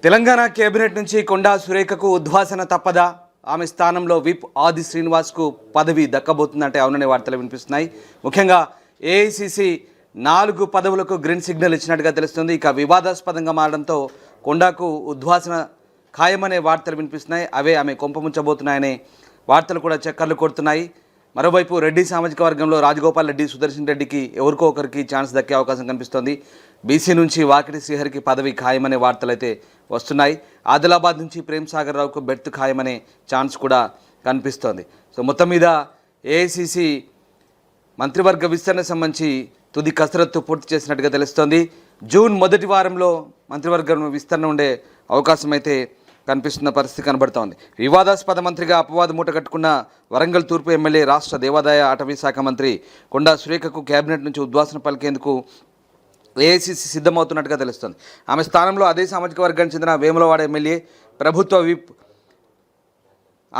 Telangana cabinet నుంచి కొండా సురేఖకు ఉద్వాసన తప్పదా? ఆమె స్థానంలో విప్ ఆది శ్రీనివాస్కు పదవి దక్కబోతుందంటే అవుననే వార్తలు వినిపిస్తున్నాయి. ముఖ్యంగా ఏఐసిసి 4 పదవులకు గ్రీన్ సిగ్నల్ ఇచ్చినట్టుగా తెలుస్తుంది. ఇక వివాదాస్పదంగా మారడంతో కొండాకు ఉద్వాసన ఖాయమనే వార్తలు వినిపిస్తున్నాయి. అవే ఆమె కొంపముంచబోతున్నాయనే వార్తలు కూడా చక్కర్లు కొడుతున్నాయి. మరోవైపు రెడ్డి సామాజిక వర్గంలో రాజగోపాల్ రెడ్డి, సుదర్శన్ రెడ్డికి ఎవరికో ఒకరికి ఛాన్స్ దక్కే అవకాశం కనిపిస్తోంది. బీసీ నుంచి వాకిటి శ్రీహరికి పదవి ఖాయమనే వార్తలు అయితే వస్తున్నాయి. ఆదిలాబాద్ నుంచి ప్రేమ్ సాగర్ రావుకు బెర్త్ ఖాయమనే ఛాన్స్ కూడా కనిపిస్తోంది. సో మొత్తం మీద ఏఐసిసి మంత్రివర్గ విస్తరణ సంబంధించి తుది కసరత్తు పూర్తి చేసినట్టుగా తెలుస్తోంది. జూన్ మొదటి వారంలో మంత్రివర్గం విస్తరణ ఉండే అవకాశం అయితే కనిపిస్తున్న పరిస్థితి కనబడుతోంది. వివాదాస్పద మంత్రిగా అపవాదు మూట కట్టుకున్న వరంగల్ తూర్పు ఎమ్మెల్యే, రాష్ట్ర దేవాదాయ అటవీ శాఖ మంత్రి కొండా సురేఖకు కేబినెట్ నుంచి ఉద్వాసన పలికేందుకు ఏఐసిసి సిద్ధమవుతున్నట్టుగా తెలుస్తోంది. ఆమె స్థానంలో అదే సామాజిక వర్గానికి చెందిన వేములవాడ ఎమ్మెల్యే, ప్రభుత్వ విప్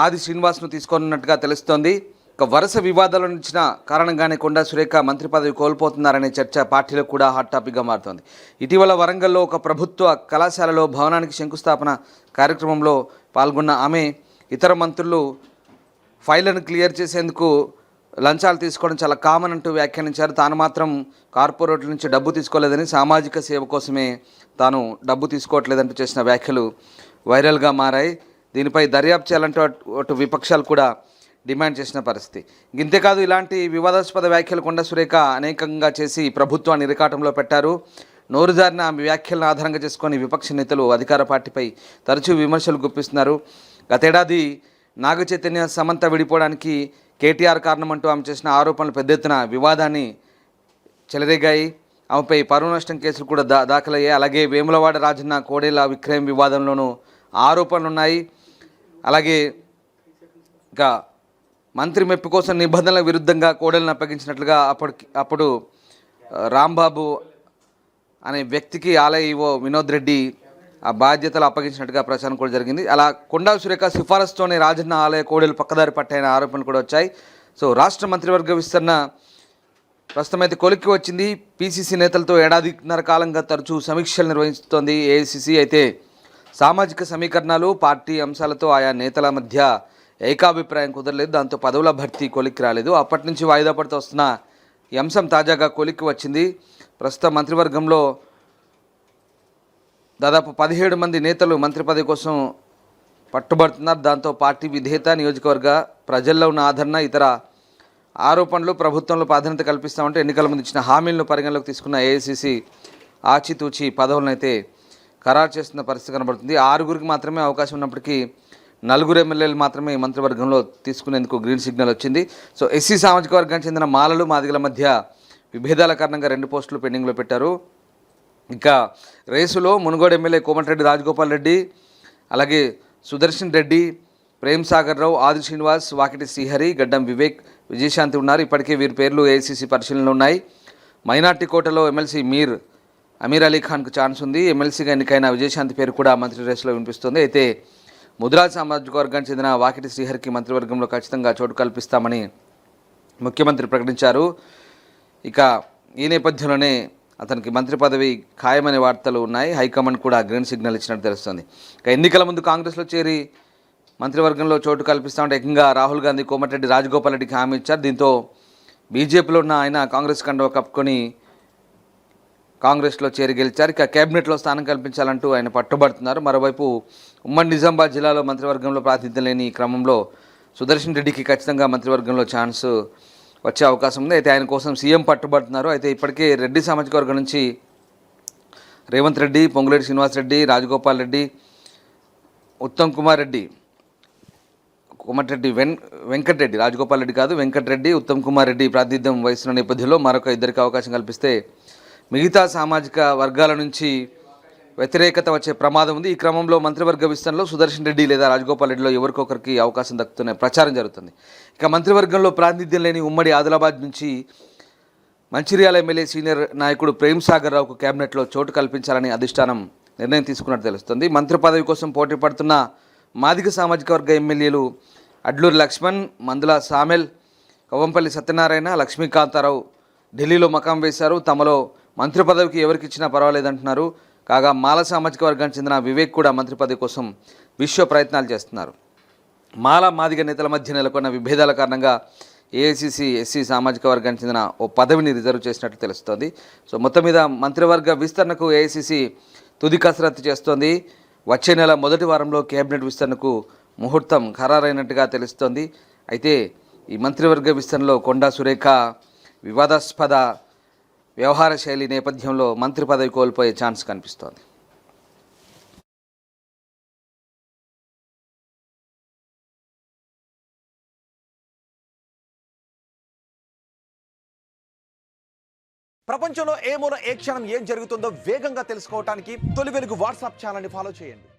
ఆది శ్రీనివాస్ను తీసుకోనున్నట్టుగా తెలుస్తోంది. ఇక వరుస వివాదాలు ఇచ్చిన కారణంగానే కొండా సురేఖ మంత్రి పదవి కోల్పోతున్నారనే చర్చ పార్టీలో కూడా హాట్ టాపిక్గా మారుతోంది. ఇటీవల వరంగల్లో ఒక ప్రభుత్వ కళాశాలలో భవనానికి శంకుస్థాపన కార్యక్రమంలో పాల్గొన్న ఆమె ఇతర మంత్రులు ఫైళ్లను క్లియర్ చేసేందుకు లంచాలు తీసుకోవడం చాలా కామన్ అంటూ వ్యాఖ్యానించారు. తాను మాత్రం కార్పొరేట్ల నుంచి డబ్బు తీసుకోలేదని, సామాజిక సేవ కోసమే తాను డబ్బు తీసుకోవట్లేదంటూ చేసిన వ్యాఖ్యలు వైరల్గా మారాయి. దీనిపై దర్యాప్తు చేయాలంటూ అటు విపక్షాలు కూడా డిమాండ్ చేసిన పరిస్థితి. ఇంతేకాదు, ఇలాంటి వివాదాస్పద వ్యాఖ్యలు కొండా సురేఖ అనేకంగా చేసి ప్రభుత్వాన్ని ఇరకాటంలో పెట్టారు. నోరుజారిన ఆమె వ్యాఖ్యలను ఆధారంగా చేసుకొని విపక్ష నేతలు అధికార పార్టీపై తరచూ విమర్శలు గుప్పిస్తున్నారు. గతేడాది నాగ చైతన్య, సమంత విడిపోవడానికి కేటీఆర్ కారణమంటూ ఆమె చేసిన ఆరోపణలు పెద్ద ఎత్తున వివాదాన్ని చెలరేగాయి. ఆమెపై పరువు నష్టం కేసులు కూడా దాఖలయ్యాయి. అలాగే వేములవాడ రాజన్న కోడేల విక్రయం వివాదంలోనూ ఆరోపణలు ఉన్నాయి. అలాగే ఇంకా మంత్రి మెప్పు కోసం నిబంధనల విరుద్ధంగా కోడెలను అప్పగించినట్లుగా అప్పుడు రాంబాబు అనే వ్యక్తికి ఆలయ ఈవో వినోద్ రెడ్డి ఆ బాధ్యతలు అప్పగించినట్టుగా ప్రచారం కూడా జరిగింది. అలా కొండా సురేఖ సిఫారసుతోనే రాజన్న ఆలయ కోడెలు పక్కదారి పట్టాయన ఆరోపణలు కూడా వచ్చాయి. సో రాష్ట్ర మంత్రివర్గ విస్తరణ ప్రస్తుతం అయితే కొలిక్కి వచ్చింది. పీసీసీ నేతలతో ఏడాదిన్నర కాలంగా తరచూ సమీక్షలు నిర్వహిస్తోంది ఏఐసిసి. అయితే సామాజిక సమీకరణాలు, పార్టీ అంశాలతో ఆయా నేతల మధ్య ఏకాభిప్రాయం కుదరలేదు. దాంతో పదవుల భర్తీ కొలిక్కి రాలేదు. అప్పటి నుంచి వాయిదా పడుతూ వస్తున్న ఈ అంశం తాజాగా కొలిక్కి వచ్చింది. ప్రస్తుతం మంత్రివర్గంలో దాదాపు 17 మంది నేతలు మంత్రి పదవి కోసం పట్టుబడుతున్నారు. దాంతో పార్టీ విధేయత, నియోజకవర్గ ప్రజల్లో ఉన్న ఆదరణ, ఇతర ఆరోపణలు, ప్రభుత్వంలో ప్రాధాన్యత కల్పిస్తామంటే ఎన్నికల ముందు ఇచ్చిన హామీలను పరిగణలోకి తీసుకున్న ఏఐసిసి ఆచితూచి పదవులను అయితే ఖరారు చేస్తున్న పరిస్థితి కనబడుతుంది. 6గురికి మాత్రమే అవకాశం ఉన్నప్పటికీ 4 ఎమ్మెల్యేలు మాత్రమే మంత్రివర్గంలో తీసుకునేందుకు గ్రీన్ సిగ్నల్ వచ్చింది. సో ఎస్సీ సామాజిక వర్గానికి చెందిన మాలలు, మాదిగల మధ్య విభేదాల కారణంగా 2 పోస్టులు పెండింగ్లో పెట్టారు. ఇంకా రేసులో మునుగోడు ఎమ్మెల్యే కోమటిరెడ్డి రాజగోపాల్ రెడ్డి, అలాగే సుదర్శన్ రెడ్డి, ప్రేమ్ సాగర్ రావు, ఆది శ్రీనివాస్, వాకిటి శ్రీహరి, గడ్డం వివేక్, విజయశాంతి ఉన్నారు. ఇప్పటికే వీరి పేర్లు ఏఐసిసి పరిశీలనలో ఉన్నాయి. మైనార్టీ కోటలో ఎమ్మెల్సీ అమీర్ అలీ ఖాన్కు ఛాన్స్ ఉంది. ఎమ్మెల్సీగా ఎన్నికైన విజయశాంతి పేరు కూడా మంత్రి రేసులో వినిపిస్తుంది. అయితే ముద్రాజ్ సామాజిక వర్గానికి చెందిన వాకిటి శ్రీహరికి మంత్రివర్గంలో ఖచ్చితంగా చోటు కల్పిస్తామని ముఖ్యమంత్రి ప్రకటించారు. ఇక ఈ నేపథ్యంలోనే అతనికి మంత్రి పదవి ఖాయమనే వార్తలు ఉన్నాయి. హైకమాండ్ కూడా గ్రీన్ సిగ్నల్ ఇచ్చినట్టు తెలుస్తుంది. ఇక ఎన్నికల ముందు కాంగ్రెస్లో చేరి మంత్రివర్గంలో చోటు కల్పిస్తామంటే ఏకంగా రాహుల్ గాంధీ కోమటిరెడ్డి రాజగోపాల్ రెడ్డికి హామీ ఇచ్చారు. దీంతో బీజేపీలో ఉన్న ఆయన కాంగ్రెస్ కండువా కప్పుకొని కాంగ్రెస్లో చేరి గెలిచారు. ఇక కేబినెట్లో స్థానం కల్పించాలంటూ ఆయన పట్టుబడుతున్నారు. మరోవైపు ఉమ్మడి నిజామాబాద్ జిల్లాలో మంత్రివర్గంలో ప్రాతినిధ్యం లేని క్రమంలో సుదర్శన్ రెడ్డికి ఖచ్చితంగా మంత్రివర్గంలో ఛాన్స్ వచ్చే అవకాశం ఉంది. అయితే ఆయన కోసం సీఎం పట్టుబడుతున్నారు. అయితే ఇప్పటికే రెడ్డి సామాజిక వర్గం నుంచి రేవంత్ రెడ్డి, పొంగులేటి శ్రీనివాసరెడ్డి, రాజగోపాల్ రెడ్డి, ఉత్తమ్ కుమార్ రెడ్డి, కోమటిరెడ్డి వెంకటరెడ్డి, రాజగోపాల్ రెడ్డి కాదు వెంకటరెడ్డి, ఉత్తమ్ కుమార్ రెడ్డి ప్రాతినిధ్యం వహిస్తున్న నేపథ్యంలో మరొక 2కి అవకాశం కల్పిస్తే మిగతా సామాజిక వర్గాల నుంచి వ్యతిరేకత వచ్చే ప్రమాదం ఉంది. ఈ క్రమంలో మంత్రివర్గ విస్తరణలో సుదర్శన్ రెడ్డి లేదా రాజగోపాల్ రెడ్డిలో ఎవరికొకరికి అవకాశం దక్కుతున్న ప్రచారం జరుగుతుంది. ఇక మంత్రివర్గంలో ప్రాతినిధ్యం లేని ఉమ్మడి ఆదిలాబాద్ నుంచి మంచిర్యాల ఎమ్మెల్యే సీనియర్ నాయకుడు ప్రేమ్ సాగర్ రావుకు కేబినెట్లో చోటు కల్పించాలని అధిష్టానం నిర్ణయం తీసుకున్నట్టు తెలుస్తుంది. మంత్రి పదవి కోసం పోటీ పడుతున్న మాదిగ సామాజిక వర్గ ఎమ్మెల్యేలు అడ్లూరి లక్ష్మణ్, మందుల సామెల్, కవంపల్లి సత్యనారాయణ, లక్ష్మీకాంతారావు ఢిల్లీలో మకాం వేశారు. తమలో మంత్రి పదవికి ఎవరికి ఇచ్చినా పర్వాలేదంటున్నారు. కాగా మాల సామాజిక వర్గానికి చెందిన వివేక్ కూడా మంత్రి పదవి కోసం విశ్వ ప్రయత్నాలు చేస్తున్నారు. మాల మాదిగ నేతల మధ్య నెలకొన్న విభేదాల కారణంగా ఏఐసిసి ఎస్సీ సామాజిక వర్గానికి చెందిన ఓ పదవిని రిజర్వ్ చేసినట్లు తెలుస్తోంది. సో మొత్తం మీద మంత్రివర్గ విస్తరణకు ఏఐసిసి తుది కసరత్తు చేస్తోంది. వచ్చే నెల మొదటి వారంలో కేబినెట్ విస్తరణకు ముహూర్తం ఖరారైనట్టుగా తెలుస్తోంది. అయితే ఈ మంత్రివర్గ విస్తరణలో కొండా సురేఖ వివాదాస్పద వ్యవహార శైలి నేపథ్యంలో మంత్రి పదవి కోల్పోయే ఛాన్స్ కనిపిస్తోంది. ప్రపంచంలో ఏ మూల ఏ క్షణం ఏం జరుగుతుందో వేగంగా తెలుసుకోవడానికి తొలి వెలుగు వాట్సాప్ ఛానల్ని ఫాలో చేయండి.